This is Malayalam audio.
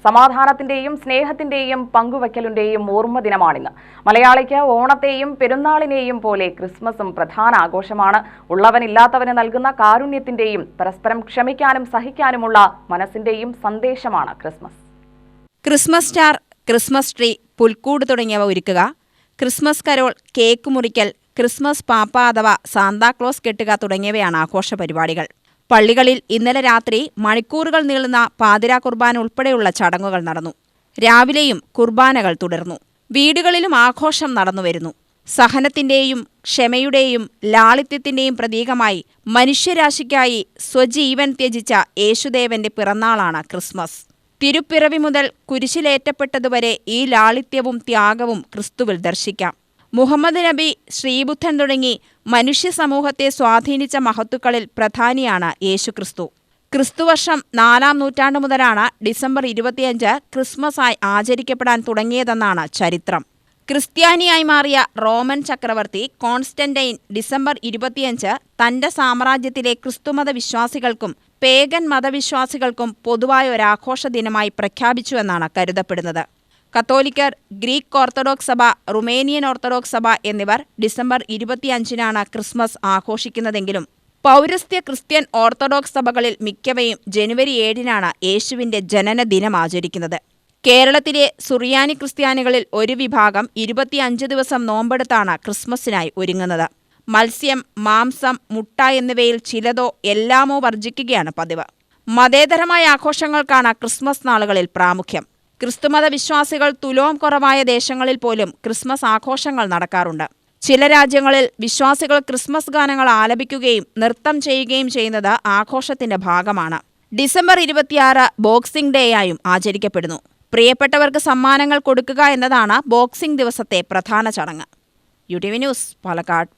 സമാധാനത്തിന്റെയും സ്നേഹത്തിന്റെയും പങ്കുവയ്ക്കലിന്റെയും ഓർമ്മ ദിനമാണിന്ന്. മലയാളിക്ക് ഓണത്തെയും പെരുന്നാളിനെയും പോലെ ക്രിസ്മസും പ്രധാന ആഘോഷമാണ്. ഉള്ളവനില്ലാത്തവന് നൽകുന്ന കാരുണ്യത്തിന്റെയും പരസ്പരം ക്ഷമിക്കാനും സഹിക്കാനുമുള്ള മനസ്സിന്റെയും സന്ദേശമാണ് Christmas. Christmas star, Christmas tree, പുൽക്കൂട് തുടങ്ങിയവ ഒരുക്കുക, ക്രിസ്മസ് കരോൾ, കേക്ക് മുറിക്കൽ, ക്രിസ്മസ് പാപ്പ അഥവാ സാന്താക്ലോസ് കെട്ടുക തുടങ്ങിയവയാണ് ആഘോഷ പരിപാടികൾ. പള്ളികളിൽ ഇന്നലെ രാത്രി മണിക്കൂറുകൾ നീളുന്ന പാതിരാ കുർബാന ഉൾപ്പെടെയുള്ള ചടങ്ങുകൾ നടന്നു. രാവിലെയും കുർബാനകൾ തുടർന്നു. വീടുകളിലും ആഘോഷം നടന്നുവരുന്നു. സഹനത്തിന്റെയും ക്ഷമയുടെയും ലാളിത്യത്തിന്റെയും പ്രതീകമായി മനുഷ്യരാശിക്കായി സ്വജീവൻ ത്യജിച്ച യേശുദേവന്റെ പിറന്നാളാണ് ക്രിസ്മസ്. തിരുപ്പിറവി മുതൽ കുരിശിലേറ്റപ്പെട്ടതുവരെ ഈ ലാളിത്യവും ത്യാഗവും ക്രിസ്തുവിൽ ദർശിക്കാം. മുഹമ്മദ് നബി, ശ്രീബുദ്ധൻ തുടങ്ങി മനുഷ്യ സമൂഹത്തെ സ്വാധീനിച്ച മഹത്തുക്കളിൽ പ്രധാനിയാണ് യേശുക്രിസ്തു. ക്രിസ്തുവർഷം 4-ാം നൂറ്റാണ്ടു മുതലാണ് ഡിസംബർ 25 ക്രിസ്മസായി ആചരിക്കപ്പെടാൻ തുടങ്ങിയതെന്നാണ് ചരിത്രം. ക്രിസ്ത്യാനിയായി മാറിയ റോമൻ ചക്രവർത്തി കോൺസ്റ്റന്റൈൻ ഡിസംബർ 25 തന്റെ സാമ്രാജ്യത്തിലെ ക്രിസ്തുമത വിശ്വാസികൾക്കും പേഗൻ മതവിശ്വാസികൾക്കും പൊതുവായ ഒരാഘോഷ ദിനമായി പ്രഖ്യാപിച്ചുവെന്നാണ് കരുതപ്പെടുന്നത്. കത്തോലിക്കർ, ഗ്രീക്ക് ഓർത്തഡോക്സ് സഭ, റുമേനിയൻ ഓർത്തഡോക്സ് സഭ എന്നിവർ ഡിസംബർ 25-നാണ് ക്രിസ്മസ് ആഘോഷിക്കുന്നതെങ്കിലും പൗരസ്ത്യ ക്രിസ്ത്യൻ ഓർത്തഡോക്സ് സഭകളിൽ മിക്കവയും ജനുവരി 7-നാണ് യേശുവിന്റെ ജനനദിനം ആചരിക്കുന്നത്. കേരളത്തിലെ സുറിയാനി ക്രിസ്ത്യാനികളിൽ ഒരു വിഭാഗം 25 ദിവസം നോമ്പെടുത്താണ് ക്രിസ്മസിനായി ഒരുങ്ങുന്നത്. മത്സ്യം, മാംസം, മുട്ട എന്നിവയിൽ ചിലതോ എല്ലാമോ വർജിക്കുകയാണ് പതിവ്. മതേതരമായ ആഘോഷങ്ങൾക്കാണ് ക്രിസ്മസ് നാളുകളിൽ പ്രാമുഖ്യം. ക്രിസ്തുമത വിശ്വാസികൾ തുലോം കുറവായ ദേശങ്ങളിൽ പോലും ക്രിസ്മസ് ആഘോഷങ്ങൾ നടക്കാറുണ്ട്. ചില രാജ്യങ്ങളിൽ വിശ്വാസികൾ ക്രിസ്മസ് ഗാനങ്ങൾ ആലപിക്കുകയും നൃത്തം ചെയ്യുകയും ചെയ്യുന്നത് ആഘോഷത്തിന്റെ ഭാഗമാണ്. ഡിസംബർ 26 ബോക്സിംഗ് ഡേയായും ആചരിക്കപ്പെടുന്നു. പ്രിയപ്പെട്ടവർക്ക് സമ്മാനങ്ങൾ കൊടുക്കുക എന്നതാണ് ബോക്സിംഗ് ദിവസത്തെ പ്രധാന ചടങ്ങ്. UTV news, Palakkad.